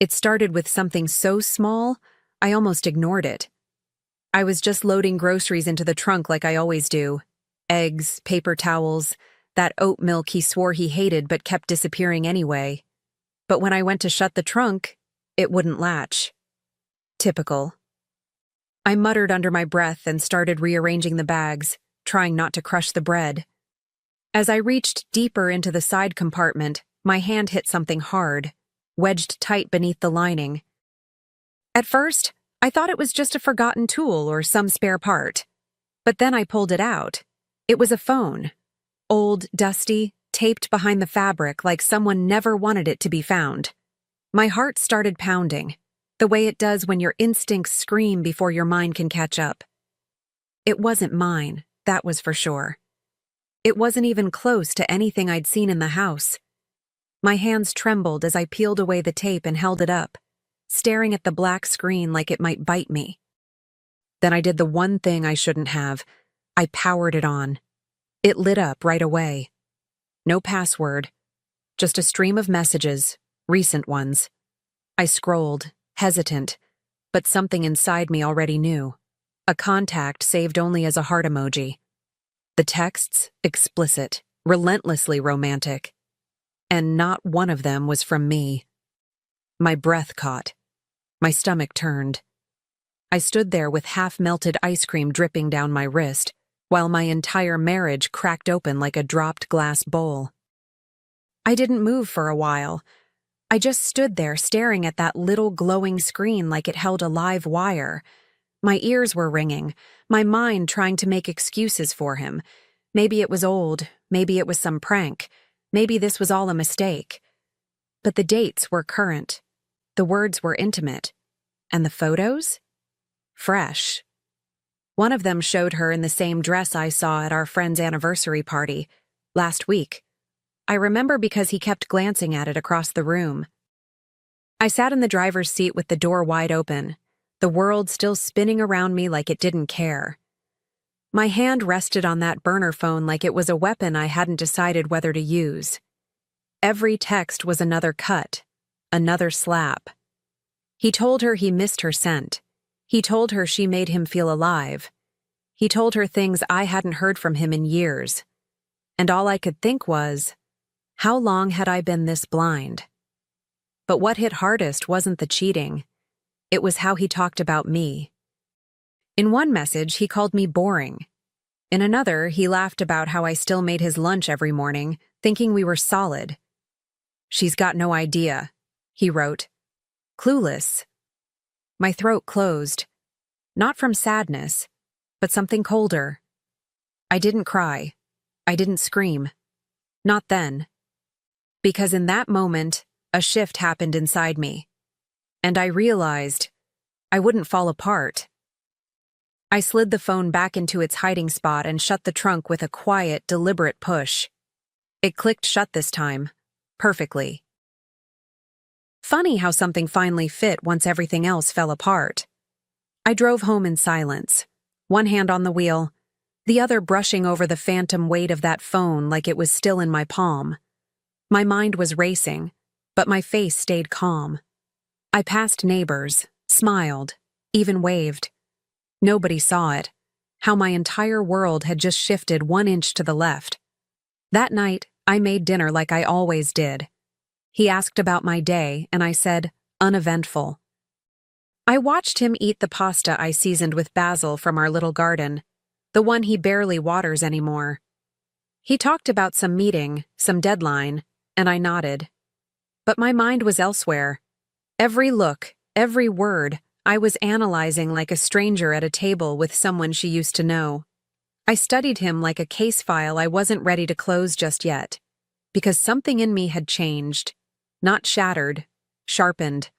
It started with something so small, I almost ignored it. I was just loading groceries into the trunk like I always do. Eggs, paper towels, that oat milk he swore he hated but kept disappearing anyway. But when I went to shut the trunk, it wouldn't latch. Typical. I muttered under my breath and started rearranging the bags, trying not to crush the bread. As I reached deeper into the side compartment, my hand hit something hard, wedged tight beneath the lining. At first, I thought it was just a forgotten tool or some spare part. But then I pulled it out. It was a phone. Old, dusty, taped behind the fabric like someone never wanted it to be found. My heart started pounding, the way it does when your instincts scream before your mind can catch up. It wasn't mine, that was for sure. It wasn't even close to anything I'd seen in the house. My hands trembled as I peeled away the tape and held it up, staring at the black screen like it might bite me. Then I did the one thing I shouldn't have. I powered it on. It lit up right away. No password, just a stream of messages, recent ones. I scrolled, hesitant, but something inside me already knew. A contact saved only as a heart emoji. The texts, explicit, relentlessly romantic. And not one of them was from me. My breath caught. My stomach turned. I stood there with half-melted ice cream dripping down my wrist, while my entire marriage cracked open like a dropped glass bowl. I didn't move for a while. I just stood there staring at that little glowing screen like it held a live wire. My ears were ringing, my mind trying to make excuses for him. Maybe it was old, maybe it was some prank, maybe this was all a mistake. But the dates were current, the words were intimate, and the photos? Fresh. One of them showed her in the same dress I saw at our friend's anniversary party, last week. I remember because he kept glancing at it across the room. I sat in the driver's seat with the door wide open, the world still spinning around me like it didn't care. My hand rested on that burner phone like it was a weapon I hadn't decided whether to use. Every text was another cut, another slap. He told her he missed her scent. He told her she made him feel alive. He told her things I hadn't heard from him in years. And all I could think was, how long had I been this blind? But what hit hardest wasn't the cheating. It was how he talked about me. In one message, he called me boring. In another, he laughed about how I still made his lunch every morning, thinking we were solid. "She's got no idea," he wrote. Clueless. My throat closed. Not from sadness, but something colder. I didn't cry. I didn't scream. Not then. Because in that moment, a shift happened inside me. And I realized I wouldn't fall apart. I slid the phone back into its hiding spot and shut the trunk with a quiet, deliberate push. It clicked shut this time, perfectly. Funny how something finally fit once everything else fell apart. I drove home in silence, one hand on the wheel, the other brushing over the phantom weight of that phone like it was still in my palm. My mind was racing, but my face stayed calm. I passed neighbors, smiled, even waved. Nobody saw it, how my entire world had just shifted 1 inch to the left. That night, I made dinner like I always did. He asked about my day, and I said, uneventful. I watched him eat the pasta I seasoned with basil from our little garden, the one he barely waters anymore. He talked about some meeting, some deadline, and I nodded. But my mind was elsewhere. Every look, every word, I was analyzing like a stranger at a table with someone she used to know. I studied him like a case file I wasn't ready to close just yet, because something in me had changed, not shattered, sharpened.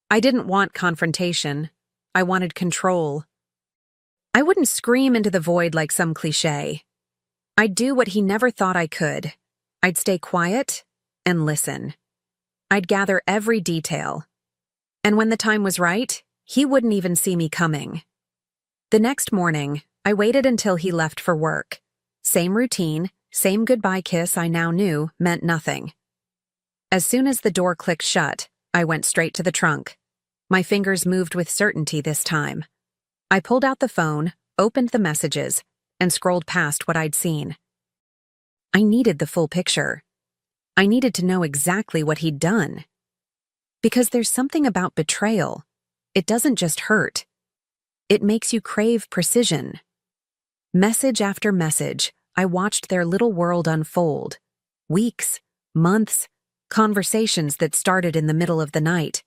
I didn't want confrontation. I wanted control. I wouldn't scream into the void like some cliché. I'd do what he never thought I could. I'd stay quiet and listen. I'd gather every detail. And when the time was right, he wouldn't even see me coming. The next morning, I waited until he left for work. Same routine, same goodbye kiss I now knew meant nothing. As soon as the door clicked shut, I went straight to the trunk. My fingers moved with certainty this time. I pulled out the phone, opened the messages, and scrolled past what I'd seen. I needed the full picture. I needed to know exactly what he'd done. Because there's something about betrayal. It doesn't just hurt. It makes you crave precision. Message after message, I watched their little world unfold. Weeks, months, conversations that started in the middle of the night.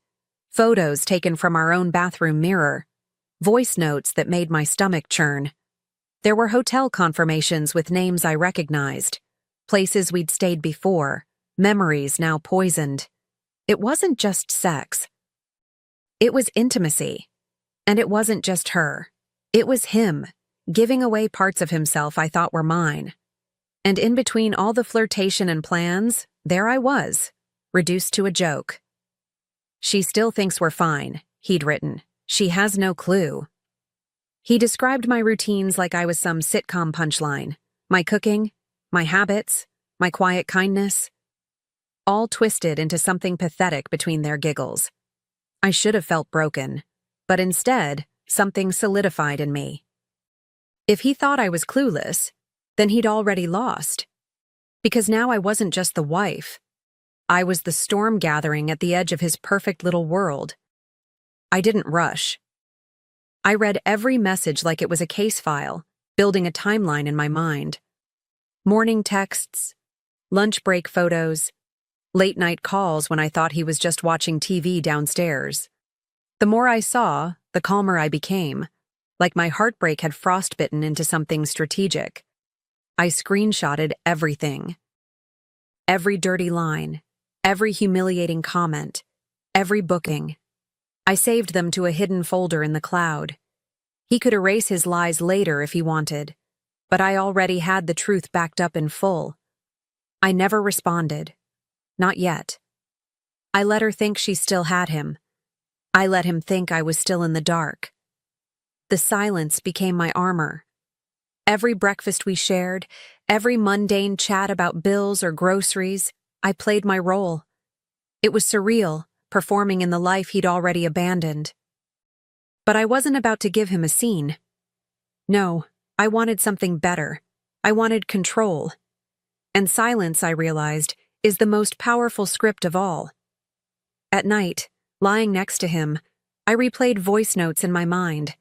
Photos taken from our own bathroom mirror. Voice notes that made my stomach churn. There were hotel confirmations with names I recognized. Places we'd stayed before. Memories now poisoned. It wasn't just sex. It was intimacy. And it wasn't just her. It was him, giving away parts of himself I thought were mine. And in between all the flirtation and plans, there I was, reduced to a joke. "She still thinks we're fine," he'd written. "She has no clue." He described my routines like I was some sitcom punchline. My cooking, my habits, my quiet kindness, all twisted into something pathetic between their giggles. I should have felt broken, but instead, something solidified in me. If he thought I was clueless, then he'd already lost. Because now I wasn't just the wife. I was the storm gathering at the edge of his perfect little world. I didn't rush. I read every message like it was a case file, building a timeline in my mind. Morning texts, lunch break photos, late night calls when I thought he was just watching TV downstairs. The more I saw, the calmer I became, like my heartbreak had frostbitten into something strategic. I screenshotted everything. Every dirty line, every humiliating comment, every booking. I saved them to a hidden folder in the cloud. He could erase his lies later if he wanted, but I already had the truth backed up in full. I never responded. Not yet. I let her think she still had him. I let him think I was still in the dark. The silence became my armor. Every breakfast we shared, every mundane chat about bills or groceries, I played my role. It was surreal, performing in the life he'd already abandoned. But I wasn't about to give him a scene. No, I wanted something better. I wanted control. And silence, I realized, is the most powerful script of all. At night, lying next to him, I replayed voice notes in my mind.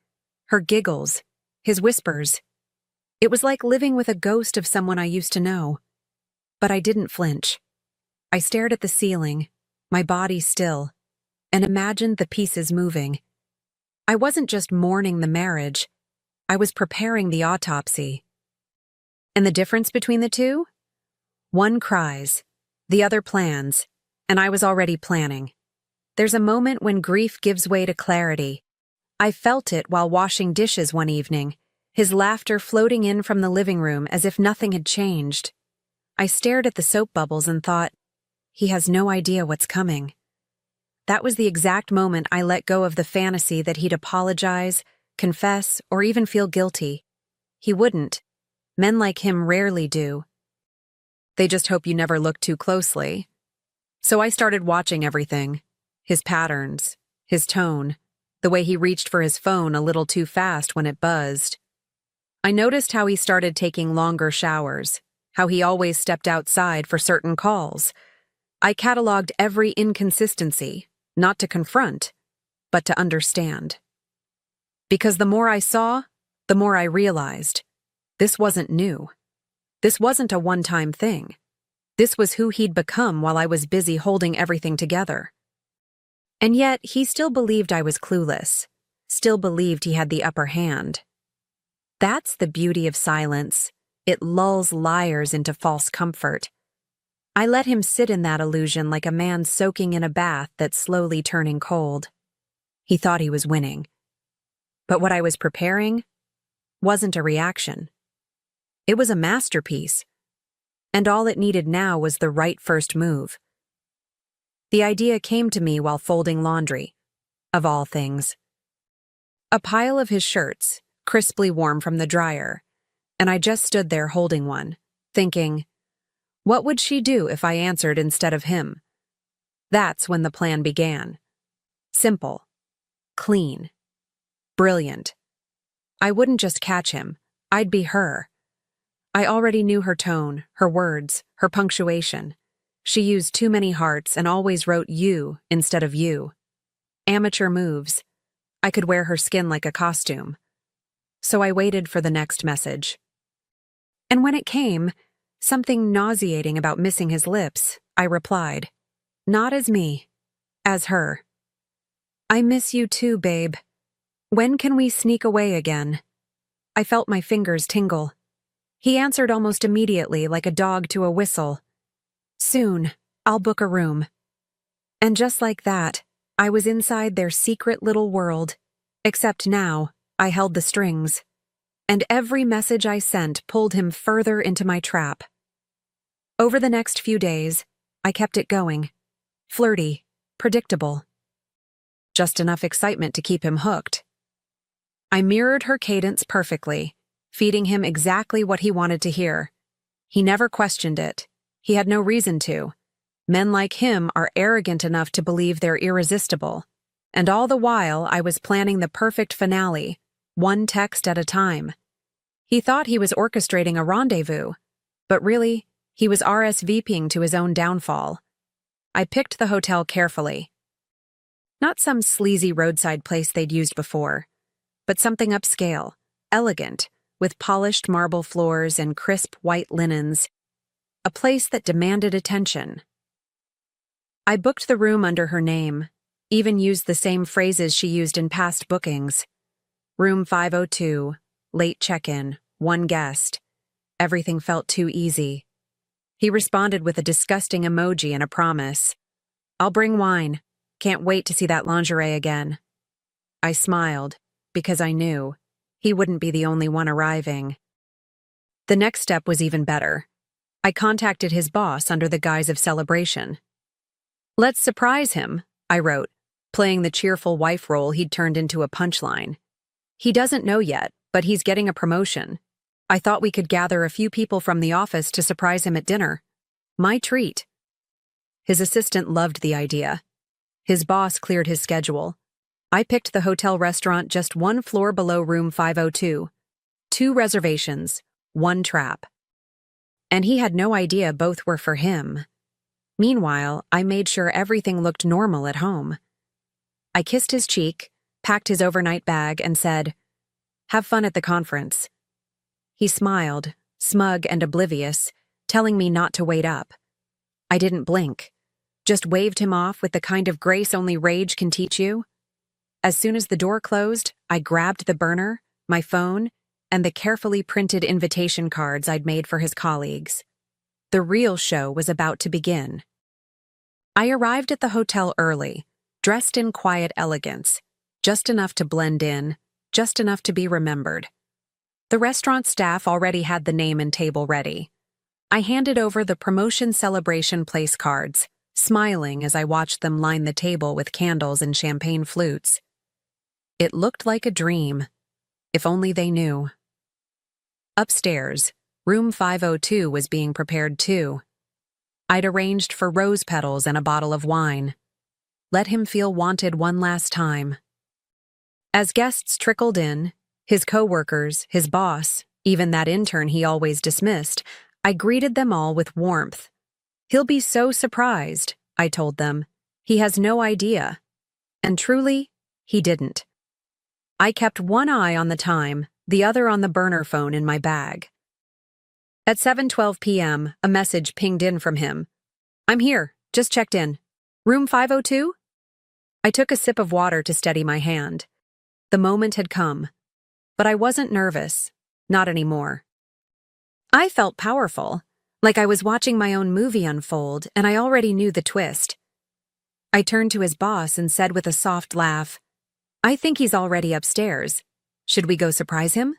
Her giggles, his whispers. It was like living with a ghost of someone I used to know. But I didn't flinch. I stared at the ceiling, my body still, and imagined the pieces moving. I wasn't just mourning the marriage. I was preparing the autopsy. And the difference between the two? One cries, the other plans, and I was already planning. There's a moment when grief gives way to clarity. I felt it while washing dishes one evening, his laughter floating in from the living room as if nothing had changed. I stared at the soap bubbles and thought, he has no idea what's coming. That was the exact moment I let go of the fantasy that he'd apologize, confess, or even feel guilty. He wouldn't. Men like him rarely do. They just hope you never look too closely. So I started watching everything. His patterns, his tone, the way he reached for his phone a little too fast when it buzzed. I noticed how he started taking longer showers, how he always stepped outside for certain calls. I cataloged every inconsistency, not to confront, but to understand. Because the more I saw, the more I realized. This wasn't new. This wasn't a one-time thing. This was who he'd become while I was busy holding everything together. And yet, he still believed I was clueless, still believed he had the upper hand. That's the beauty of silence. It lulls liars into false comfort. I let him sit in that illusion like a man soaking in a bath that's slowly turning cold. He thought he was winning. But what I was preparing wasn't a reaction. It was a masterpiece. And all it needed now was the right first move. The idea came to me while folding laundry, of all things. A pile of his shirts, crisply warm from the dryer, and I just stood there holding one, thinking, what would she do if I answered instead of him? That's when the plan began. Simple. Clean. Brilliant. I wouldn't just catch him, I'd be her. I already knew her tone, her words, her punctuation. She used too many hearts and always wrote you instead of you. Amateur moves. I could wear her skin like a costume. So I waited for the next message. And when it came, something nauseating about missing his lips, I replied. Not as me. As her. I miss you too, babe. When can we sneak away again? I felt my fingers tingle. He answered almost immediately, like a dog to a whistle. Soon, I'll book a room. And just like that, I was inside their secret little world. Except now, I held the strings. And every message I sent pulled him further into my trap. Over the next few days, I kept it going. Flirty, predictable. Just enough excitement to keep him hooked. I mirrored her cadence perfectly, feeding him exactly what he wanted to hear. He never questioned it. He had no reason to. Men like him are arrogant enough to believe they're irresistible. And all the while, I was planning the perfect finale, one text at a time. He thought he was orchestrating a rendezvous, but really, he was RSVPing to his own downfall. I picked the hotel carefully. Not some sleazy roadside place they'd used before, but something upscale, elegant, with polished marble floors and crisp white linens. A place that demanded attention. I booked the room under her name, even used the same phrases she used in past bookings. Room 502, late check-in, one guest. Everything felt too easy. He responded with a disgusting emoji and a promise. I'll bring wine. Can't wait to see that lingerie again. I smiled, because I knew he wouldn't be the only one arriving. The next step was even better. I contacted his boss under the guise of celebration. Let's surprise him, I wrote, playing the cheerful wife role he'd turned into a punchline. He doesn't know yet, but he's getting a promotion. I thought we could gather a few people from the office to surprise him at dinner. My treat. His assistant loved the idea. His boss cleared his schedule. I picked the hotel restaurant just one floor below room 502. 2 reservations, 1 trap. And he had no idea both were for him. Meanwhile, I made sure everything looked normal at home. I kissed his cheek, packed his overnight bag, and said, "Have fun at the conference." He smiled, smug and oblivious, telling me not to wait up. I didn't blink, just waved him off with the kind of grace only rage can teach you. As soon as the door closed, I grabbed the burner, my phone, and the carefully printed invitation cards I'd made for his colleagues. The real show was about to begin. I arrived at the hotel early, dressed in quiet elegance, just enough to blend in, just enough to be remembered. The restaurant staff already had the name and table ready. I handed over the promotion celebration place cards, smiling as I watched them line the table with candles and champagne flutes. It looked like a dream, if only they knew. Upstairs, room 502 was being prepared too. I'd arranged for rose petals and a bottle of wine. Let him feel wanted one last time. As guests trickled in, his co-workers, his boss, even that intern he always dismissed, I greeted them all with warmth. He'll be so surprised, I told them. He has no idea. And truly, he didn't. I kept one eye on the time, the other on the burner phone in my bag. At 7:12 p.m., a message pinged in from him. "I'm here, just checked in. Room 502? I took a sip of water to steady my hand. The moment had come. But I wasn't nervous. Not anymore. I felt powerful, like I was watching my own movie unfold, and I already knew the twist. I turned to his boss and said with a soft laugh, "I think he's already upstairs. Should we go surprise him?"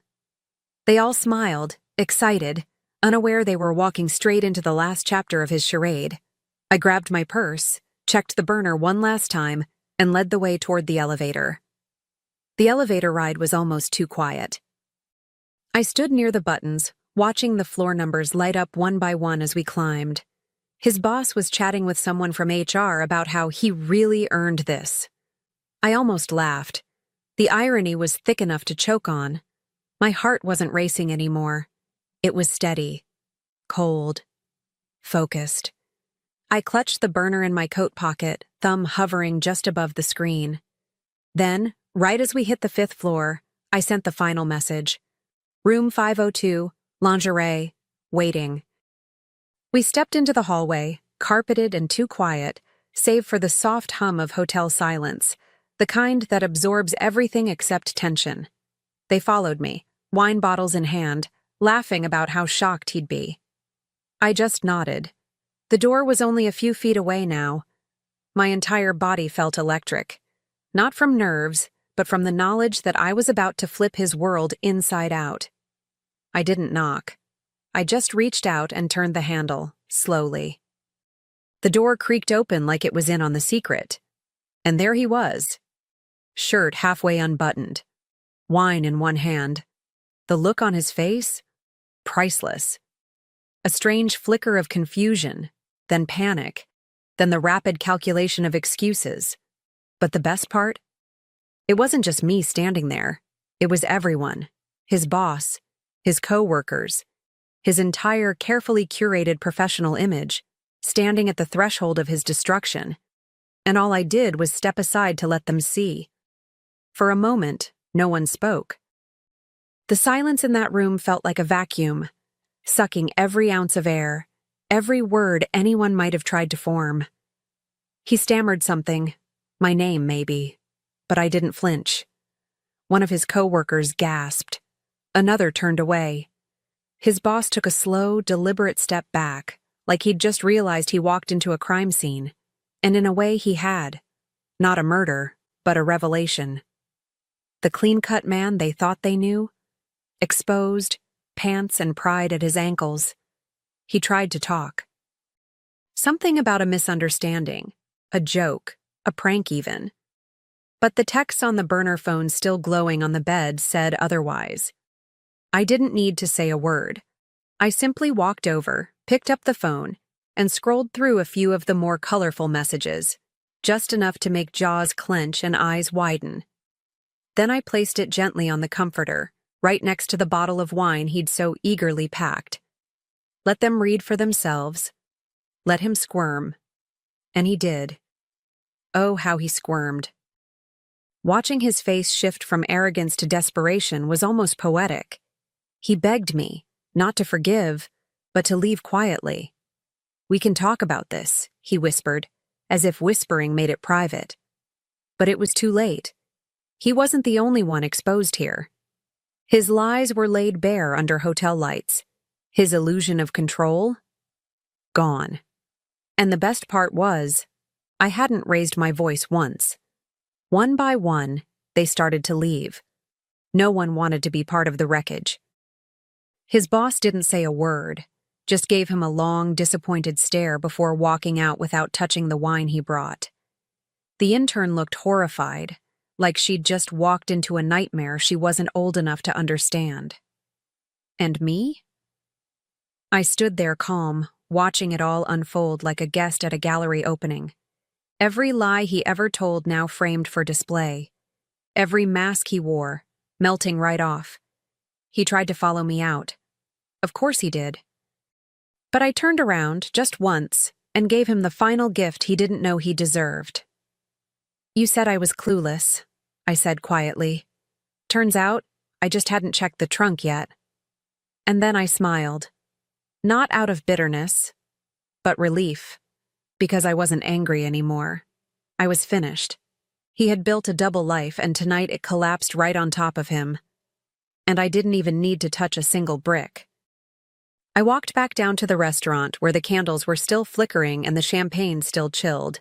They all smiled, excited, unaware they were walking straight into the last chapter of his charade. I grabbed my purse, checked the burner one last time, and led the way toward the elevator. The elevator ride was almost too quiet. I stood near the buttons, watching the floor numbers light up one by one as we climbed. His boss was chatting with someone from HR about how he really earned this. I almost laughed. The irony was thick enough to choke on. My heart wasn't racing anymore. It was steady, cold, focused. I clutched the burner in my coat pocket, thumb hovering just above the screen. Then, right as we hit the 5th floor, I sent the final message. Room 502, lingerie, waiting. We stepped into the hallway, carpeted and too quiet, save for the soft hum of hotel silence, the kind that absorbs everything except tension. They followed me, wine bottles in hand, laughing about how shocked he'd be. I just nodded. The door was only a few feet away now. My entire body felt electric. Not from nerves, but from the knowledge that I was about to flip his world inside out. I didn't knock. I just reached out and turned the handle, slowly. The door creaked open like it was in on the secret. And there he was. Shirt halfway unbuttoned. Wine in one hand. The look on his face? Priceless. A strange flicker of confusion, then panic, then the rapid calculation of excuses. But the best part? It wasn't just me standing there. It was everyone. His boss, his co-workers, his entire carefully curated professional image, standing at the threshold of his destruction. And all I did was step aside to let them see. For a moment, no one spoke. The silence in that room felt like a vacuum, sucking every ounce of air, every word anyone might have tried to form. He stammered something, my name maybe, but I didn't flinch. One of his co-workers gasped. Another turned away. His boss took a slow, deliberate step back, like he'd just realized he walked into a crime scene. And in a way he had. Not a murder, but a revelation. The clean-cut man they thought they knew? Exposed, pants and pride at his ankles. He tried to talk. Something about a misunderstanding, a joke, a prank even. But the text on the burner phone still glowing on the bed said otherwise. I didn't need to say a word. I simply walked over, picked up the phone, and scrolled through a few of the more colorful messages, just enough to make jaws clench and eyes widen. Then I placed it gently on the comforter, right next to the bottle of wine he'd so eagerly packed. Let them read for themselves. Let him squirm. And he did. Oh, how he squirmed. Watching his face shift from arrogance to desperation was almost poetic. He begged me, not to forgive, but to leave quietly. We can talk about this, he whispered, as if whispering made it private. But it was too late. He wasn't the only one exposed here. His lies were laid bare under hotel lights. His illusion of control? Gone. And the best part was, I hadn't raised my voice once. One by one, they started to leave. No one wanted to be part of the wreckage. His boss didn't say a word, just gave him a long, disappointed stare before walking out without touching the wine he brought. The intern looked horrified, like she'd just walked into a nightmare she wasn't old enough to understand. And me? I stood there calm, watching it all unfold like a guest at a gallery opening. Every lie he ever told now framed for display. Every mask he wore, melting right off. He tried to follow me out. Of course he did. But I turned around, just once, and gave him the final gift he didn't know he deserved. You said I was clueless, I said quietly. Turns out, I just hadn't checked the trunk yet. And then I smiled. Not out of bitterness, but relief. Because I wasn't angry anymore. I was finished. He had built a double life, and tonight it collapsed right on top of him. And I didn't even need to touch a single brick. I walked back down to the restaurant where the candles were still flickering and the champagne still chilled.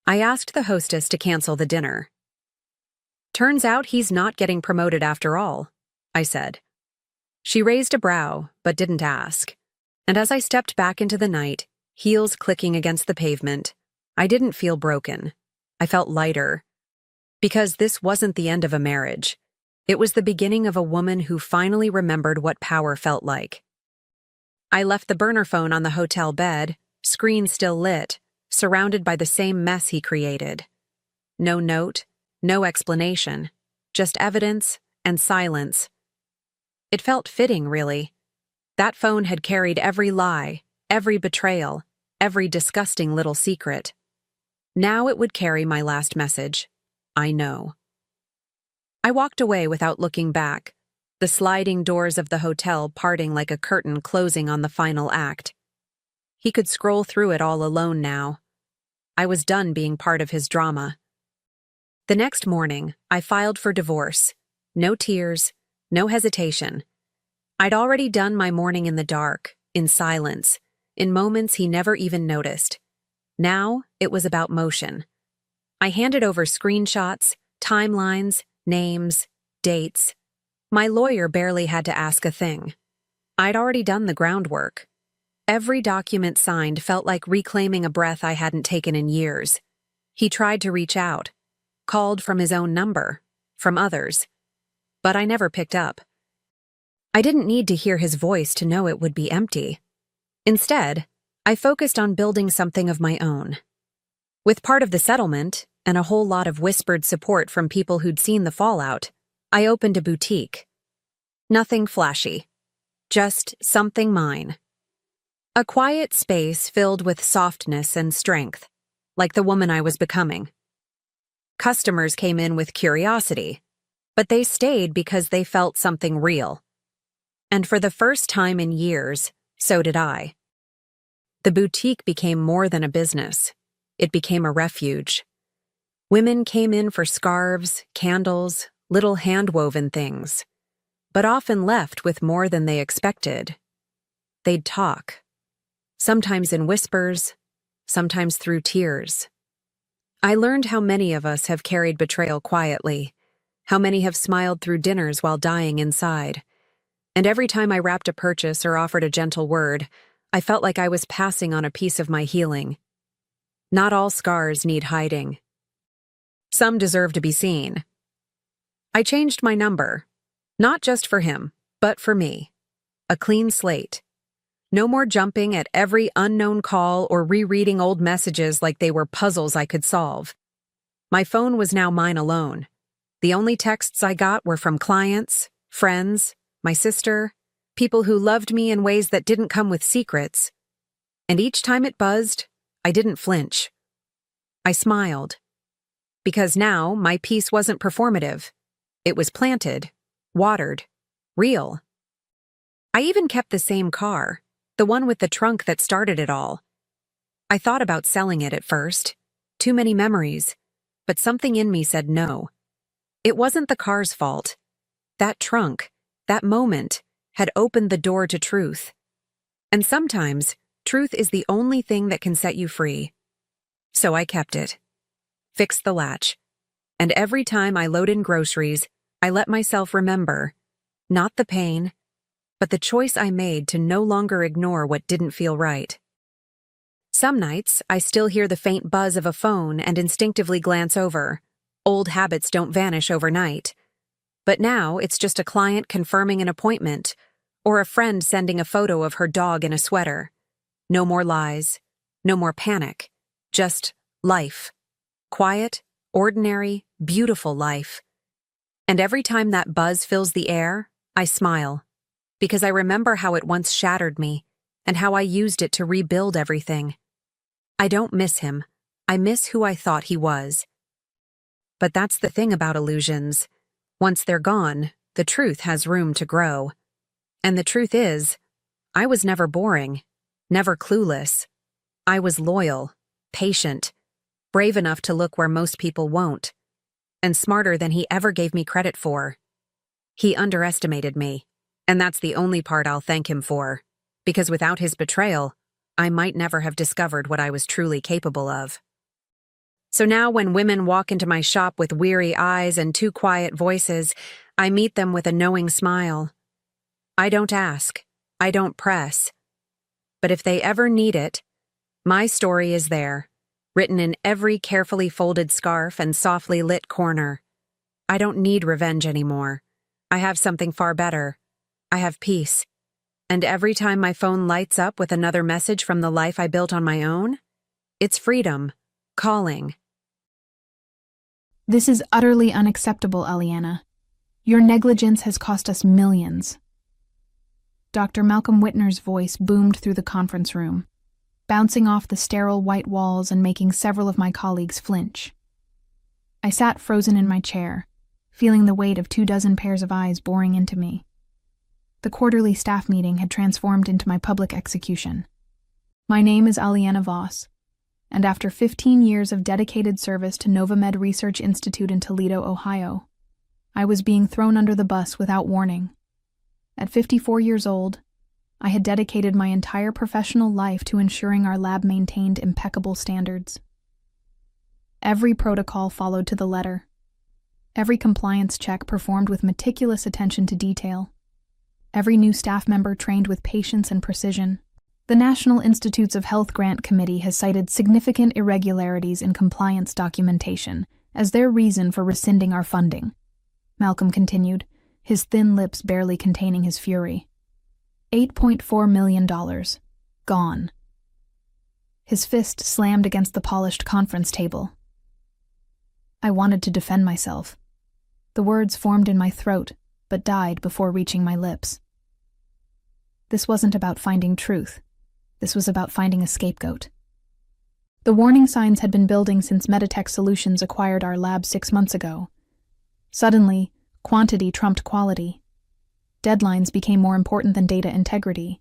I asked the hostess to cancel the dinner. Turns out he's not getting promoted after all, I said. She raised a brow, but didn't ask. And as I stepped back into the night, heels clicking against the pavement, I didn't feel broken. I felt lighter. Because this wasn't the end of a marriage. It was the beginning of a woman who finally remembered what power felt like. I left the burner phone on the hotel bed, screen still lit, surrounded by the same mess he created. No note, no explanation, just evidence and silence. It felt fitting, really. That phone had carried every lie, every betrayal, every disgusting little secret. Now it would carry my last message. I know. I walked away without looking back, the sliding doors of the hotel parting like a curtain closing on the final act. He could scroll through it all alone now. I was done being part of his drama. The next morning, I filed for divorce. No tears, no hesitation. I'd already done my mourning in the dark, in silence, in moments he never even noticed. Now, it was about motion. I handed over screenshots, timelines, names, dates. My lawyer barely had to ask a thing. I'd already done the groundwork. Every document signed felt like reclaiming a breath I hadn't taken in years. He tried to reach out, called from his own number, from others. But I never picked up. I didn't need to hear his voice to know it would be empty. Instead, I focused on building something of my own. With part of the settlement, and a whole lot of whispered support from people who'd seen the fallout, I opened a boutique. Nothing flashy. Just something mine. A quiet space filled with softness and strength, like the woman I was becoming. Customers came in with curiosity, but they stayed because they felt something real. And for the first time in years, so did I. The boutique became more than a business. It became a refuge. Women came in for scarves, candles, little hand-woven things, but often left with more than they expected. They'd talk, sometimes in whispers, sometimes through tears. I learned how many of us have carried betrayal quietly, how many have smiled through dinners while dying inside. And every time I wrapped a purchase or offered a gentle word, I felt like I was passing on a piece of my healing. Not all scars need hiding. Some deserve to be seen. I changed my number, not just for him, but for me. A clean slate. No more jumping at every unknown call or rereading old messages like they were puzzles I could solve. My phone was now mine alone. The only texts I got were from clients, friends, my sister, people who loved me in ways that didn't come with secrets. And each time it buzzed, I didn't flinch. I smiled. Because now my peace wasn't performative. It was planted, watered, real. I even kept the same car, the one with the trunk that started it all. I thought about selling it at first. Too many memories. But something in me said no. It wasn't the car's fault. That trunk, that moment, had opened the door to truth. And sometimes, truth is the only thing that can set you free. So I kept it. Fixed the latch. And every time I load in groceries, I let myself remember, not the pain, but the choice I made to no longer ignore what didn't feel right. Some nights, I still hear the faint buzz of a phone and instinctively glance over. Old habits don't vanish overnight. But now it's just a client confirming an appointment, or a friend sending a photo of her dog in a sweater. No more lies, no more panic, just life. Quiet, ordinary, beautiful life. And every time that buzz fills the air, I smile, because I remember how it once shattered me, and how I used it to rebuild everything. I don't miss him. I miss who I thought he was. But that's the thing about illusions. Once they're gone, the truth has room to grow. And the truth is, I was never boring, never clueless. I was loyal, patient, brave enough to look where most people won't, and smarter than he ever gave me credit for. He underestimated me, and that's the only part I'll thank him for, because without his betrayal, I might never have discovered what I was truly capable of. So now when women walk into my shop with weary eyes and too quiet voices, I meet them with a knowing smile. I don't ask, I don't press. But if they ever need it, my story is there, written in every carefully folded scarf and softly lit corner. I don't need revenge anymore. I have something far better. I have peace. And every time my phone lights up with another message from the life I built on my own, it's freedom, calling. This is utterly unacceptable, Aliana. Your negligence has cost us millions. Dr. Malcolm Whitner's voice boomed through the conference room, bouncing off the sterile white walls and making several of my colleagues flinch. I sat frozen in my chair, feeling the weight of 24 pairs of eyes boring into me. The quarterly staff meeting had transformed into my public execution. My name is Aliana Voss, and after 15 years of dedicated service to Novamed Research Institute in Toledo, Ohio, I was being thrown under the bus without warning. At 54 years old, I had dedicated my entire professional life to ensuring our lab maintained impeccable standards. Every protocol followed to the letter. Every compliance check performed with meticulous attention to detail. Every new staff member trained with patience and precision. The National Institutes of Health Grant Committee has cited significant irregularities in compliance documentation as their reason for rescinding our funding. Malcolm continued, his thin lips barely containing his fury. $8.4 million. Gone. His fist slammed against the polished conference table. I wanted to defend myself. The words formed in my throat, but died before reaching my lips. This wasn't about finding truth. This was about finding a scapegoat. The warning signs had been building since Meditech Solutions acquired our lab 6 months ago. Suddenly, quantity trumped quality. Deadlines became more important than data integrity.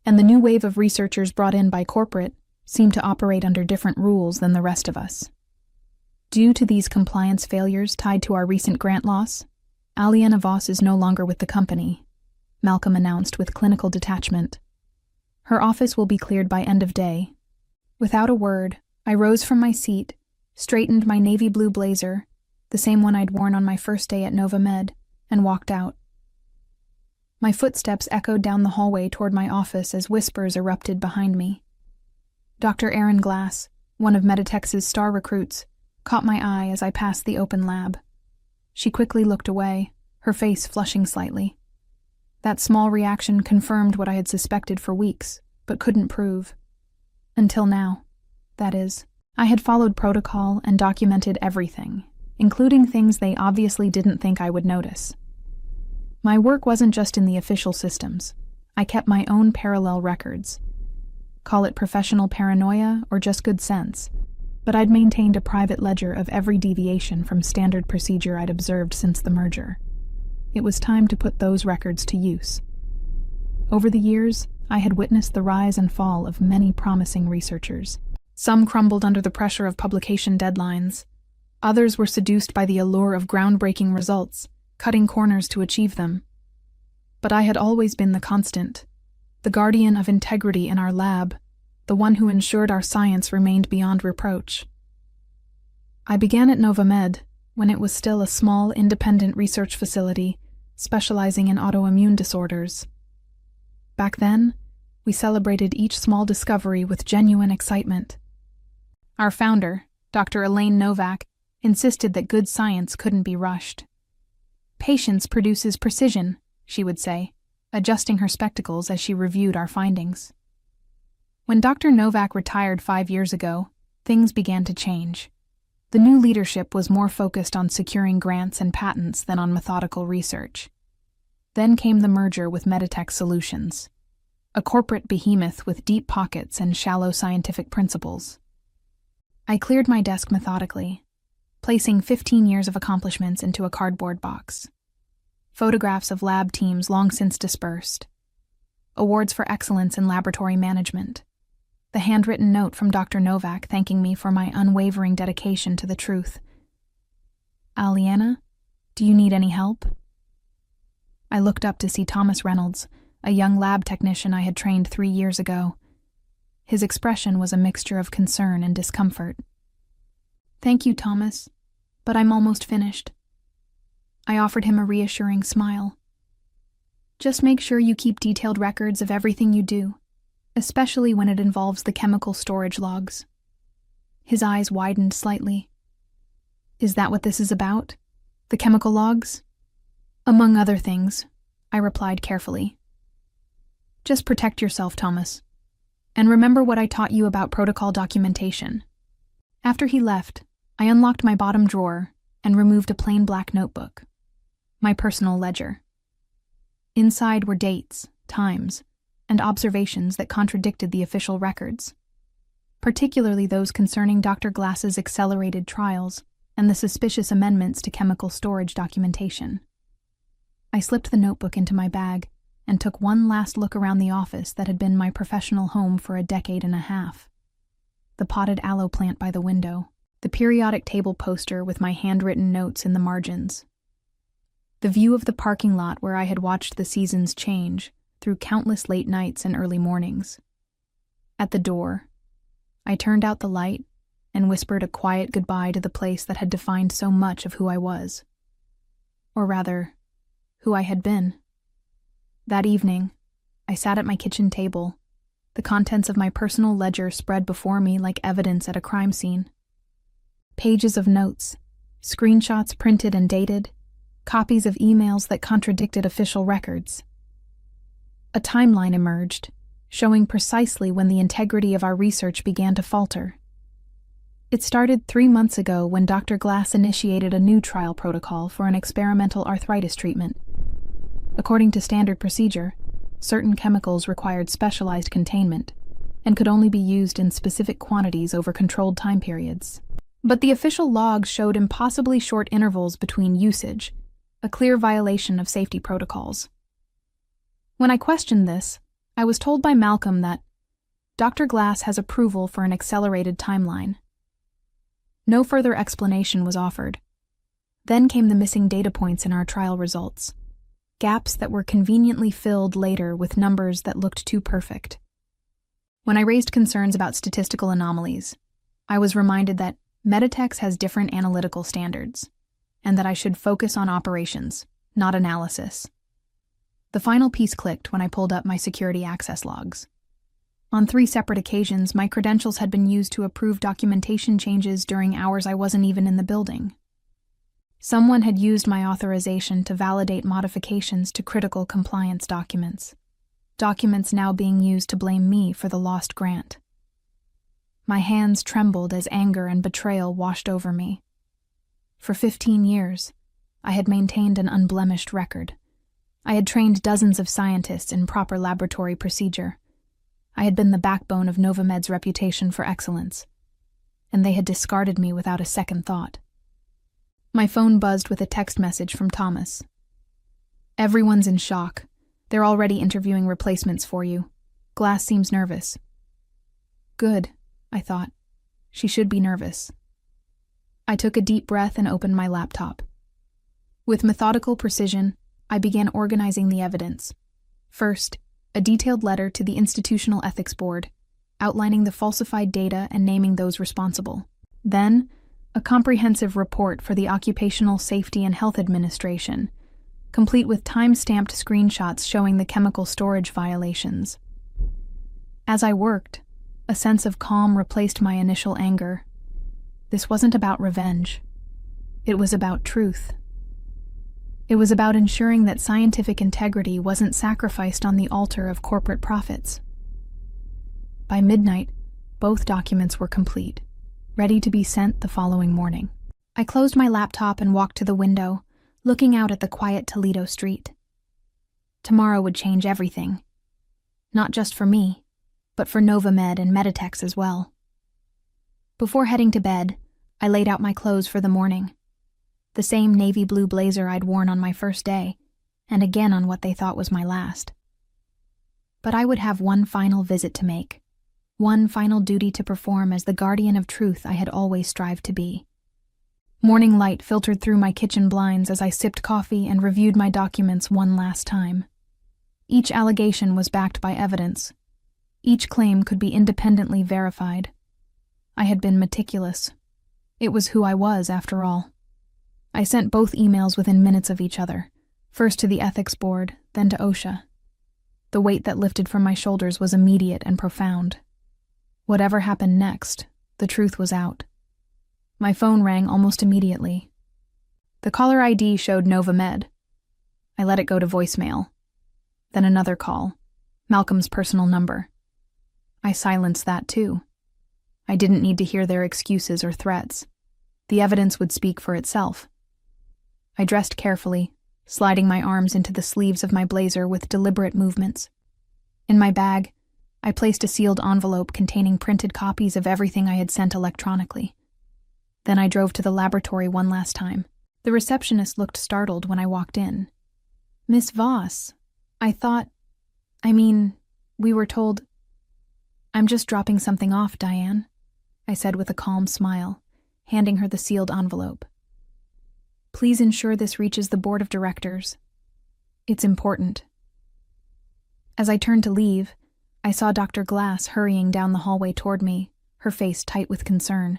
And the new wave of researchers brought in by corporate seemed to operate under different rules than the rest of us. Due to these compliance failures tied to our recent grant loss, Aliana Voss is no longer with the company, Malcolm announced with clinical detachment. Her office will be cleared by end of day. Without a word, I rose from my seat, straightened my navy blue blazer, the same one I'd worn on my first day at Novamed, and walked out. My footsteps echoed down the hallway toward my office as whispers erupted behind me. Dr. Erin Glass, one of Meditech's star recruits, caught my eye as I passed the open lab. She quickly looked away, her face flushing slightly. That small reaction confirmed what I had suspected for weeks, but couldn't prove. Until now, that is. I had followed protocol and documented everything, including things they obviously didn't think I would notice. My work wasn't just in the official systems. I kept my own parallel records. Call it professional paranoia or just good sense, but I'd maintained a private ledger of every deviation from standard procedure I'd observed since the merger. It was time to put those records to use. Over the years, I had witnessed the rise and fall of many promising researchers. Some crumbled under the pressure of publication deadlines. Others were seduced by the allure of groundbreaking results, cutting corners to achieve them. But I had always been the constant, the guardian of integrity in our lab, the one who ensured our science remained beyond reproach. I began at Novamed when it was still a small, independent research facility specializing in autoimmune disorders. Back then, we celebrated each small discovery with genuine excitement. Our founder, Dr. Elaine Novak, insisted that good science couldn't be rushed. Patience produces precision, she would say, adjusting her spectacles as she reviewed our findings. When Dr. Novak retired 5 years ago, things began to change. The new leadership was more focused on securing grants and patents than on methodical research. Then came the merger with Meditech Solutions, a corporate behemoth with deep pockets and shallow scientific principles. I cleared my desk methodically, placing 15 years of accomplishments into a cardboard box. Photographs of lab teams long since dispersed. Awards for excellence in laboratory management. The handwritten note from Dr. Novak thanking me for my unwavering dedication to the truth. Aliana, do you need any help? I looked up to see Thomas Reynolds, a young lab technician I had trained 3 years ago. His expression was a mixture of concern and discomfort. Thank you, Thomas, but I'm almost finished. I offered him a reassuring smile. Just make sure you keep detailed records of everything you do, especially when it involves the chemical storage logs. His eyes widened slightly. Is that what this is about? The chemical logs? Among other things, I replied carefully. Just protect yourself, Thomas. And remember what I taught you about protocol documentation. After he left, I unlocked my bottom drawer and removed a plain black notebook. My personal ledger. Inside were dates, times, and observations that contradicted the official records, particularly those concerning Dr. Glass's accelerated trials and the suspicious amendments to chemical storage documentation. I slipped the notebook into my bag and took one last look around the office that had been my professional home for a decade and a half. The potted aloe plant by the window, the periodic table poster with my handwritten notes in the margins, the view of the parking lot where I had watched the seasons change through countless late nights and early mornings. At the door, I turned out the light and whispered a quiet goodbye to the place that had defined so much of who I was. Or rather, who I had been. That evening, I sat at my kitchen table, the contents of my personal ledger spread before me like evidence at a crime scene. Pages of notes, screenshots printed and dated, copies of emails that contradicted official records. A timeline emerged, showing precisely when the integrity of our research began to falter. It started 3 months ago when Dr. Glass initiated a new trial protocol for an experimental arthritis treatment. According to standard procedure, certain chemicals required specialized containment and could only be used in specific quantities over controlled time periods. But the official logs showed impossibly short intervals between usage, a clear violation of safety protocols. When I questioned this, I was told by Malcolm that Dr. Glass has approval for an accelerated timeline. No further explanation was offered. Then came the missing data points in our trial results, gaps that were conveniently filled later with numbers that looked too perfect. When I raised concerns about statistical anomalies, I was reminded that Meditex has different analytical standards, and that I should focus on operations, not analysis. The final piece clicked when I pulled up my security access logs. On 3 separate occasions, my credentials had been used to approve documentation changes during hours I wasn't even in the building. Someone had used my authorization to validate modifications to critical compliance documents now being used to blame me for the lost grant. My hands trembled as anger and betrayal washed over me. For 15 years, I had maintained an unblemished record. I had trained dozens of scientists in proper laboratory procedure. I had been the backbone of Novamed's reputation for excellence, and they had discarded me without a second thought. My phone buzzed with a text message from Thomas. "Everyone's in shock. They're already interviewing replacements for you. Glass seems nervous." Good, I thought. She should be nervous. I took a deep breath and opened my laptop. With methodical precision, I began organizing the evidence. First, a detailed letter to the Institutional Ethics Board, outlining the falsified data and naming those responsible. Then, a comprehensive report for the Occupational Safety and Health Administration, complete with time-stamped screenshots showing the chemical storage violations. As I worked, a sense of calm replaced my initial anger. This wasn't about revenge. It was about truth. It was about ensuring that scientific integrity wasn't sacrificed on the altar of corporate profits. By midnight, both documents were complete, ready to be sent the following morning. I closed my laptop and walked to the window, looking out at the quiet Toledo street. Tomorrow would change everything. Not just for me, but for Novamed and Meditex as well. Before heading to bed, I laid out my clothes for the morning. The same navy blue blazer I'd worn on my first day, and again on what they thought was my last. But I would have one final visit to make, one final duty to perform as the guardian of truth I had always strived to be. Morning light filtered through my kitchen blinds as I sipped coffee and reviewed my documents one last time. Each allegation was backed by evidence. Each claim could be independently verified. I had been meticulous. It was who I was, after all. I sent both emails within minutes of each other, first to the ethics board, then to OSHA. The weight that lifted from my shoulders was immediate and profound. Whatever happened next, the truth was out. My phone rang almost immediately. The caller ID showed Novamed. I let it go to voicemail. Then another call. Malcolm's personal number. I silenced that too. I didn't need to hear their excuses or threats. The evidence would speak for itself. I dressed carefully, sliding my arms into the sleeves of my blazer with deliberate movements. In my bag, I placed a sealed envelope containing printed copies of everything I had sent electronically. Then I drove to the laboratory one last time. The receptionist looked startled when I walked in. "Miss Voss, we were told—" "I'm just dropping something off, Diane," I said with a calm smile, handing her the sealed envelope. "Please ensure this reaches the board of directors. It's important." As I turned to leave, I saw Dr. Glass hurrying down the hallway toward me, her face tight with concern.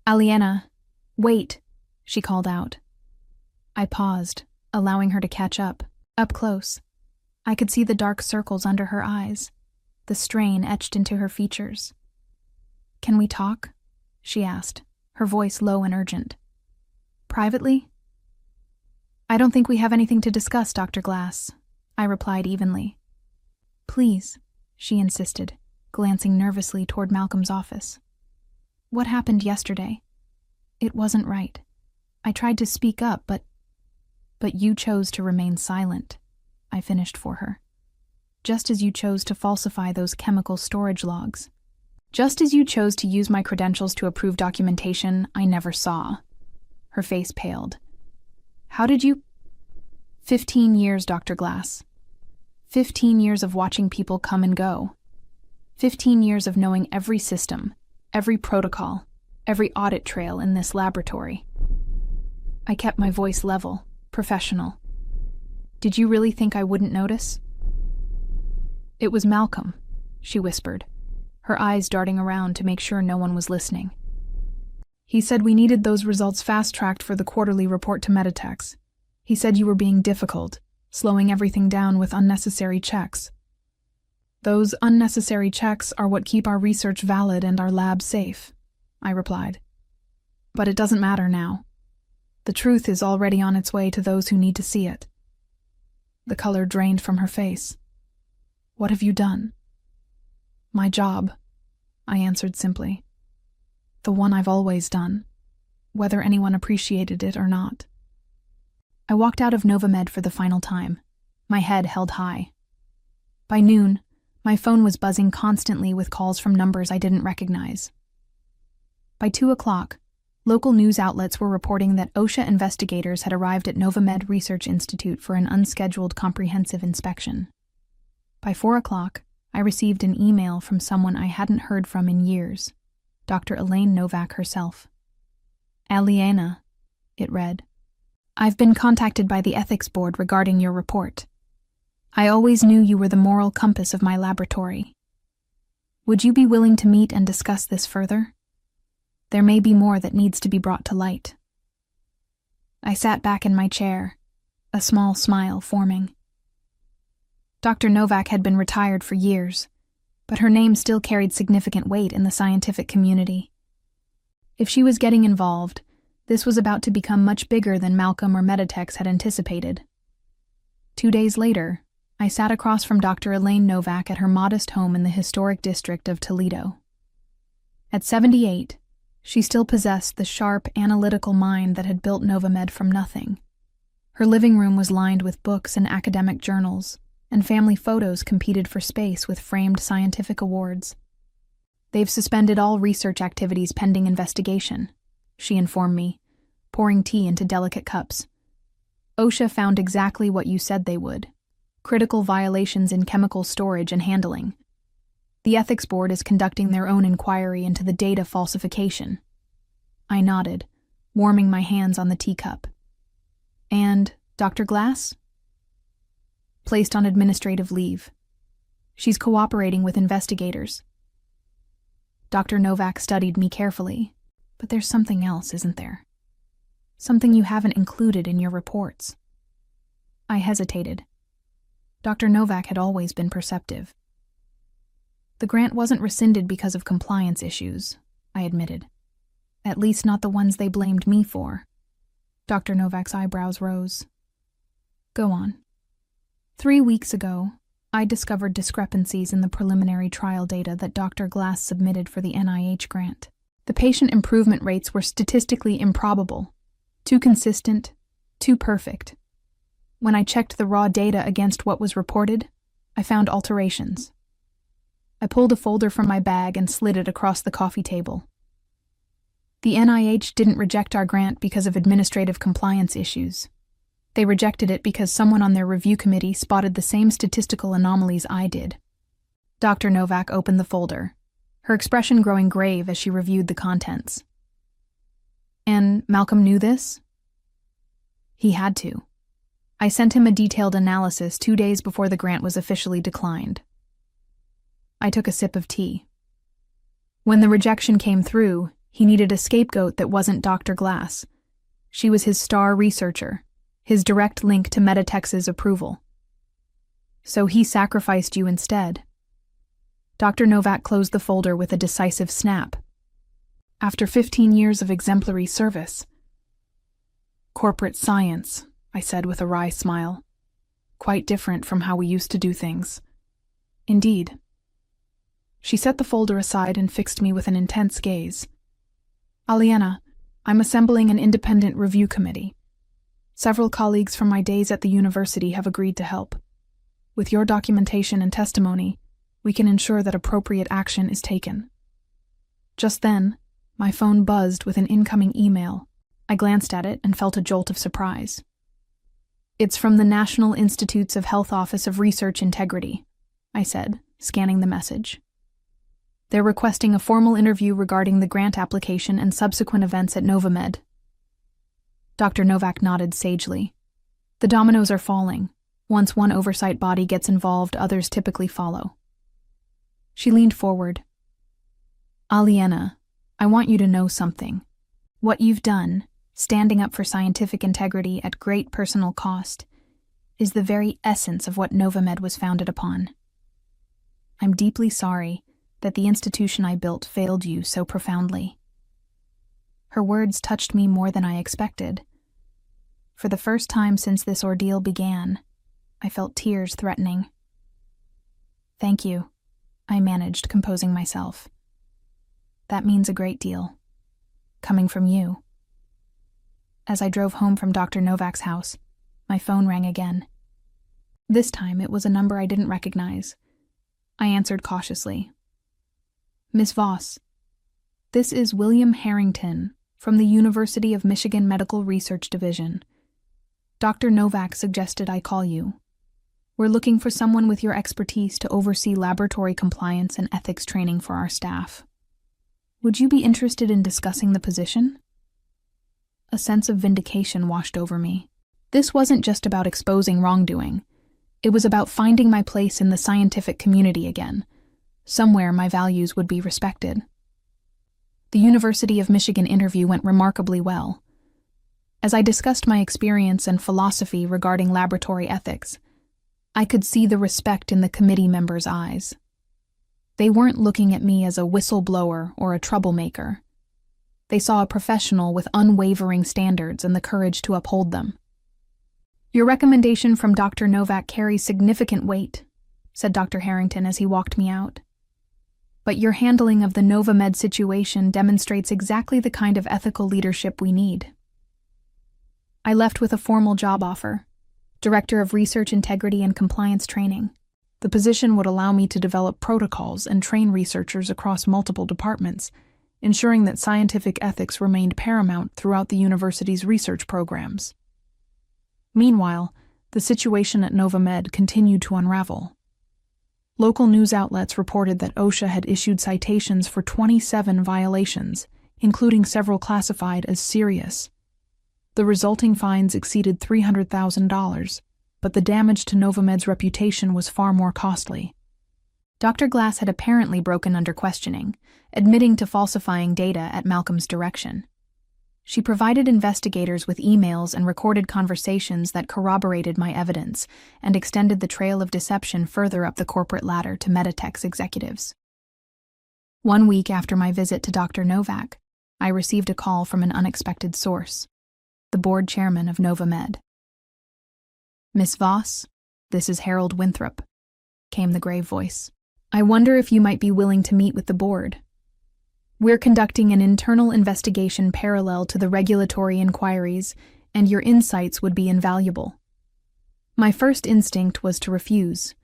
"Aliena, wait," she called out. I paused, allowing her to catch up. Up close, I could see the dark circles under her eyes, the strain etched into her features. "Can we talk?" she asked, her voice low and urgent. "Privately?" "I don't think we have anything to discuss, Dr. Glass," I replied evenly. "Please," she insisted, glancing nervously toward Malcolm's office. "What happened yesterday? It wasn't right. I tried to speak up, but you chose to remain silent," I finished for her. "Just as you chose to falsify those chemical storage logs. Just as you chose to use my credentials to approve documentation I never saw." Her face paled. "How did you—" 15 years, Dr. Glass. 15 years of watching people come and go. 15 years of knowing every system, every protocol, every audit trail in this laboratory. I kept my voice level, professional. "Did you really think I wouldn't notice?" "It was Malcolm," she whispered, her eyes darting around to make sure no one was listening. "He said we needed those results fast-tracked for the quarterly report to Meditex. He said you were being difficult, slowing everything down with unnecessary checks. Those unnecessary checks are what keep our research valid and our lab safe," I replied. "But it doesn't matter now. The truth is already on its way to those who need to see it." The color drained from her face. "What have you done?" "My job," I answered simply. "The one I've always done, whether anyone appreciated it or not." I walked out of Novamed for the final time, my head held high. By noon, my phone was buzzing constantly with calls from numbers I didn't recognize. By 2 o'clock, local news outlets were reporting that OSHA investigators had arrived at Novamed Research Institute for an unscheduled comprehensive inspection. By 4 o'clock, I received an email from someone I hadn't heard from in years, Dr. Elaine Novak herself. "Aliena," it read, "I've been contacted by the ethics board regarding your report. I always knew you were the moral compass of my laboratory. Would you be willing to meet and discuss this further? There may be more that needs to be brought to light." I sat back in my chair, a small smile forming. Dr. Novak had been retired for years, but her name still carried significant weight in the scientific community. If she was getting involved, this was about to become much bigger than Malcolm or Meditex had anticipated. 2 days later, I sat across from Dr. Elaine Novak at her modest home in the historic district of Toledo. At 78, she still possessed the sharp, analytical mind that had built Novamed from nothing. Her living room was lined with books and academic journals, and family photos competed for space with framed scientific awards. "They've suspended all research activities pending investigation," she informed me, pouring tea into delicate cups. "OSHA found exactly what you said they would: critical violations in chemical storage and handling. The ethics board is conducting their own inquiry into the data falsification." I nodded, warming my hands on the teacup. "And Dr. Glass?" "Placed on administrative leave. She's cooperating with investigators." Dr. Novak studied me carefully. "But there's something else, isn't there? Something you haven't included in your reports." I hesitated. Dr. Novak had always been perceptive. "The grant wasn't rescinded because of compliance issues," I admitted. "At least not the ones they blamed me for." Dr. Novak's eyebrows rose. "Go on." 3 weeks ago, I discovered discrepancies in the preliminary trial data that Dr. Glass submitted for the NIH grant. The patient improvement rates were statistically improbable, too consistent, too perfect. When I checked the raw data against what was reported, I found alterations. I pulled a folder from my bag and slid it across the coffee table. The NIH didn't reject our grant because of administrative compliance issues. They rejected it because someone on their review committee spotted the same statistical anomalies I did. Dr. Novak opened the folder, her expression growing grave as she reviewed the contents. And Malcolm knew this? He had to. I sent him a detailed analysis 2 days before the grant was officially declined. I took a sip of tea. When the rejection came through, he needed a scapegoat that wasn't Dr. Glass. She was his star researcher, his direct link to Meditech's approval. So he sacrificed you instead. Dr. Novak closed the folder with a decisive snap. After 15 years of exemplary service. Corporate science, I said with a wry smile. Quite different from how we used to do things. Indeed. She set the folder aside and fixed me with an intense gaze. Aliena, I'm assembling an independent review committee. Several colleagues from my days at the university have agreed to help. With your documentation and testimony, we can ensure that appropriate action is taken. Just then, my phone buzzed with an incoming email. I glanced at it and felt a jolt of surprise. It's from the National Institutes of Health Office of Research Integrity, I said, scanning the message. They're requesting a formal interview regarding the grant application and subsequent events at Novamed. Dr. Novak nodded sagely. The dominoes are falling. Once one oversight body gets involved, others typically follow. She leaned forward. Aliena, I want you to know something. What you've done, standing up for scientific integrity at great personal cost, is the very essence of what Novamed was founded upon. I'm deeply sorry that the institution I built failed you so profoundly. Her words touched me more than I expected. For the first time since this ordeal began, I felt tears threatening. Thank you, I managed, composing myself. That means a great deal. Coming from you. As I drove home from Dr. Novak's house, my phone rang again. This time it was a number I didn't recognize. I answered cautiously. Miss Voss, this is William Harrington from the University of Michigan Medical Research Division. Dr. Novak suggested I call you. We're looking for someone with your expertise to oversee laboratory compliance and ethics training for our staff. Would you be interested in discussing the position? A sense of vindication washed over me. This wasn't just about exposing wrongdoing. It was about finding my place in the scientific community again. Somewhere my values would be respected. The University of Michigan interview went remarkably well. As I discussed my experience and philosophy regarding laboratory ethics, I could see the respect in the committee members' eyes. They weren't looking at me as a whistleblower or a troublemaker. They saw a professional with unwavering standards and the courage to uphold them. Your recommendation from Dr. Novak carries significant weight, said Dr. Harrington as he walked me out. But your handling of the Novamed situation demonstrates exactly the kind of ethical leadership we need. I left with a formal job offer, Director of Research Integrity and Compliance Training. The position would allow me to develop protocols and train researchers across multiple departments, ensuring that scientific ethics remained paramount throughout the university's research programs. Meanwhile, the situation at Novamed continued to unravel. Local news outlets reported that OSHA had issued citations for 27 violations, including several classified as serious. The resulting fines exceeded $300,000, but the damage to Novamed's reputation was far more costly. Dr. Glass had apparently broken under questioning, admitting to falsifying data at Malcolm's direction. She provided investigators with emails and recorded conversations that corroborated my evidence and extended the trail of deception further up the corporate ladder to Meditech's executives. 1 week after my visit to Dr. Novak, I received a call from an unexpected source, the board chairman of Novamed. Miss Voss, this is Harold Winthrop. came the grave voice. "I wonder if you might be willing to meet with the board. We're conducting an internal investigation parallel to the regulatory inquiries, and your insights would be invaluable." My first instinct was to refuse.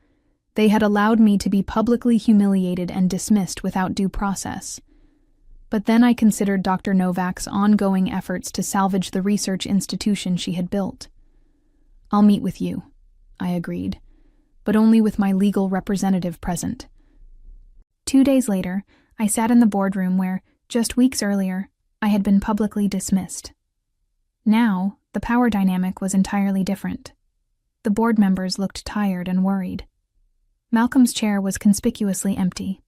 They had allowed me to be publicly humiliated and dismissed without due process. But then I considered Dr. Novak's ongoing efforts to salvage the research institution she had built. "I'll meet with you," I agreed, but only with my legal representative present. 2 days later, I sat in the boardroom where, just weeks earlier, I had been publicly dismissed. Now, the power dynamic was entirely different. The board members looked tired and worried. Malcolm's chair was conspicuously empty.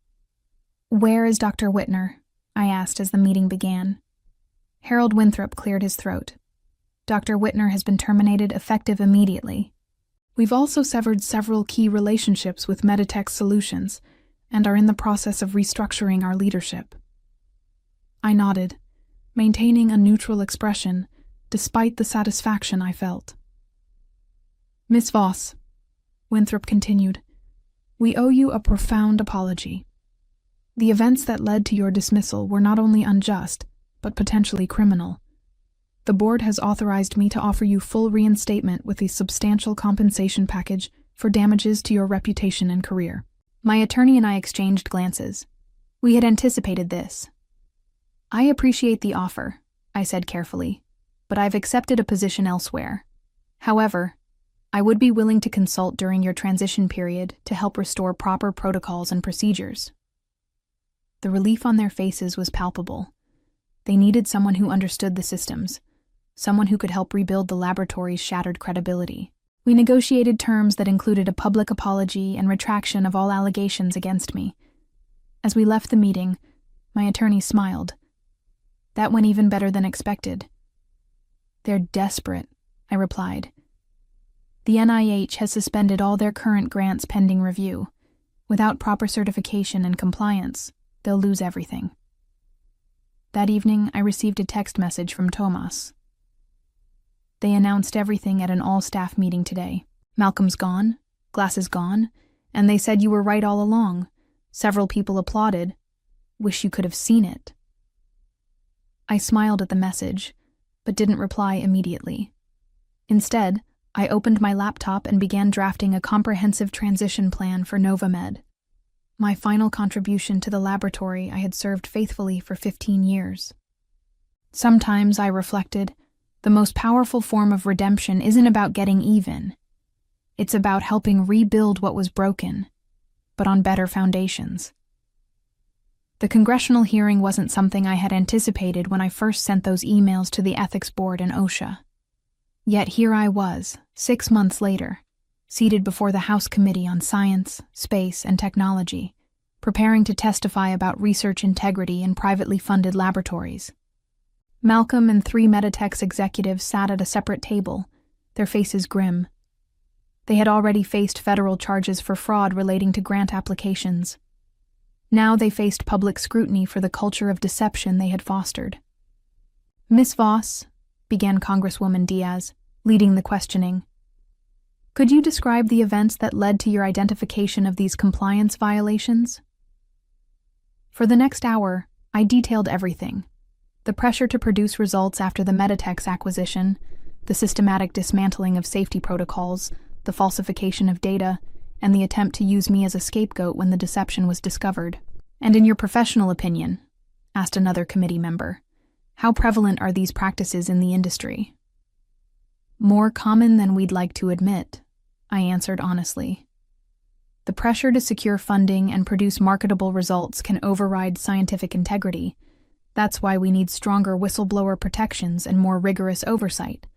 "Where is Dr. Whitner?" I asked as the meeting began. Harold Winthrop cleared his throat. "Dr. Whitner has been terminated effective immediately. We've also severed several key relationships with Meditech Solutions and are in the process of restructuring our leadership." I nodded, maintaining a neutral expression despite the satisfaction I felt. "Miss Voss," Winthrop continued, "we owe you a profound apology. The events that led to your dismissal were not only unjust, but potentially criminal. The board has authorized me to offer you full reinstatement with a substantial compensation package for damages to your reputation and career." My attorney and I exchanged glances. We had anticipated this. "I appreciate the offer," I said carefully, "but I've accepted a position elsewhere. However, I would be willing to consult during your transition period to help restore proper protocols and procedures." The relief on their faces was palpable. They needed someone who understood the systems, someone who could help rebuild the laboratory's shattered credibility. We negotiated terms that included a public apology and retraction of all allegations against me. As we left the meeting, my attorney smiled. "That went even better than expected." "They're desperate," I replied. "The NIH has suspended all their current grants pending review. Without proper certification and compliance, they'll lose everything." That evening, I received a text message from Tomas. "They announced everything at an all-staff meeting today. Malcolm's gone, Glass is gone, and they said you were right all along. Several people applauded. Wish you could have seen it." I smiled at the message, but didn't reply immediately. Instead, I opened my laptop and began drafting a comprehensive transition plan for Novamed, my final contribution to the laboratory I had served faithfully for 15 years. Sometimes, I reflected, the most powerful form of redemption isn't about getting even. It's about helping rebuild what was broken, but on better foundations. The congressional hearing wasn't something I had anticipated when I first sent those emails to the ethics board and OSHA. Yet here I was, 6 months later, seated before the House Committee on Science, Space, and Technology, preparing to testify about research integrity in privately funded laboratories. Malcolm and 3 Meditech's executives sat at a separate table, their faces grim. They had already faced federal charges for fraud relating to grant applications. Now they faced public scrutiny for the culture of deception they had fostered. "Miss Voss," began Congresswoman Diaz, leading the questioning, "could you describe the events that led to your identification of these compliance violations?" For the next hour, I detailed everything. The pressure to produce results after the Meditech's acquisition, the systematic dismantling of safety protocols, the falsification of data, and the attempt to use me as a scapegoat when the deception was discovered. "And in your professional opinion," asked another committee member, "how prevalent are these practices in the industry?" "More common than we'd like to admit," I answered honestly. The pressure to secure funding and produce marketable results can override scientific integrity. That's why we need stronger whistleblower protections and more rigorous oversight.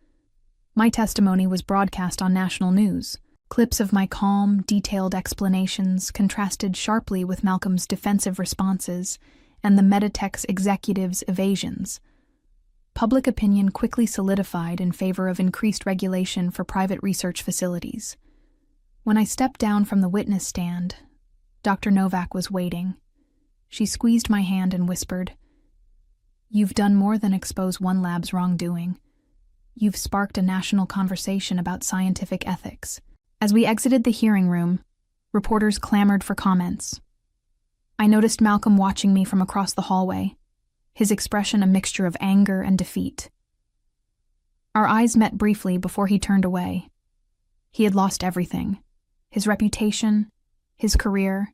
My testimony was broadcast on national news. Clips of my calm, detailed explanations contrasted sharply with Malcolm's defensive responses and the Meditech's executives' evasions. Public opinion quickly solidified in favor of increased regulation for private research facilities. When I stepped down from the witness stand, Dr. Novak was waiting. She squeezed my hand and whispered, "You've done more than expose one lab's wrongdoing. You've sparked a national conversation about scientific ethics." As we exited the hearing room, Reporters clamored for comments. I noticed Malcolm watching me from across the hallway, his expression a mixture of anger and defeat. Our eyes met briefly before he turned away. He had lost everything: his reputation, his career,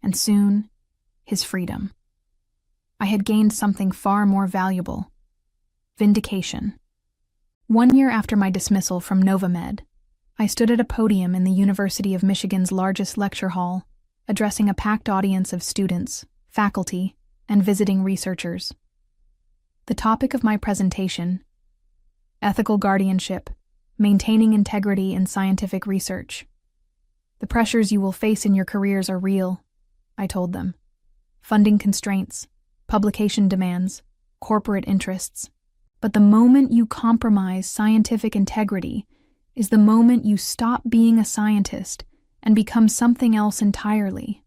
and soon, his freedom. I had gained something far more valuable: vindication. 1 year after my dismissal from Novamed, I stood at a podium in the University of Michigan's largest lecture hall, addressing a packed audience of students, faculty, and visiting researchers. The topic of my presentation: ethical guardianship, maintaining integrity in scientific research. The pressures you will face in your careers are real, I told them. Funding constraints, publication demands, corporate interests. But the moment you compromise scientific integrity is the moment you stop being a scientist and become something else entirely,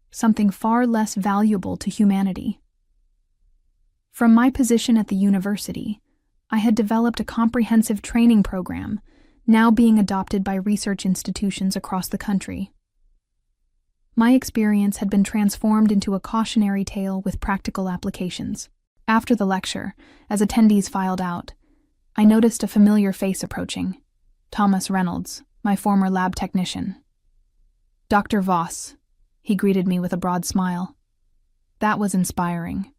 something far less valuable to humanity. From my position at the university, I had developed a comprehensive training program, now being adopted by research institutions across the country. My experience had been transformed into a cautionary tale with practical applications. After the lecture, as attendees filed out, I noticed a familiar face approaching: Thomas Reynolds, my former lab technician. "Dr. Voss," he greeted me with a broad smile. That was inspiring.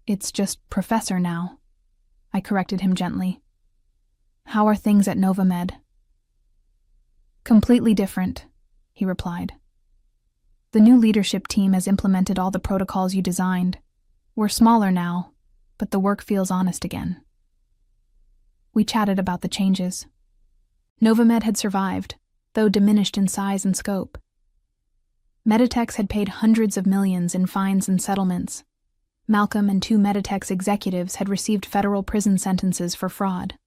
"It's just Professor now," I corrected him gently. "How are things at Novamed?" "Completely different," he replied. "The new leadership team has implemented all the protocols you designed. We're smaller now, but the work feels honest again." We chatted about the changes. Novamed had survived, though diminished in size and scope. Meditechs had paid hundreds of millions in fines and settlements. Malcolm and 2 Meditech's executives had received federal prison sentences for fraud.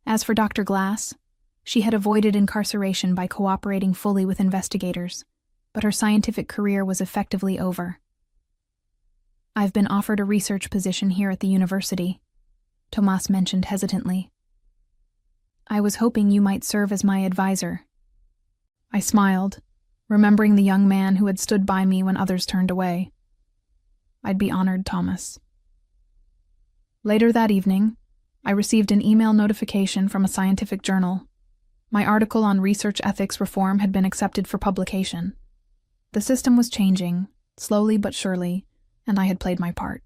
As for Dr. Glass, she had avoided incarceration by cooperating fully with investigators, but her scientific career was effectively over. "I've been offered a research position here at the university," Tomas mentioned hesitantly. "I was hoping you might serve as my advisor." I smiled, remembering the young man who had stood by me when others turned away. "I'd be honored, Thomas." Later that evening, I received an email notification from a scientific journal. My article on research ethics reform had been accepted for publication. The system was changing, slowly but surely, and I had played my part.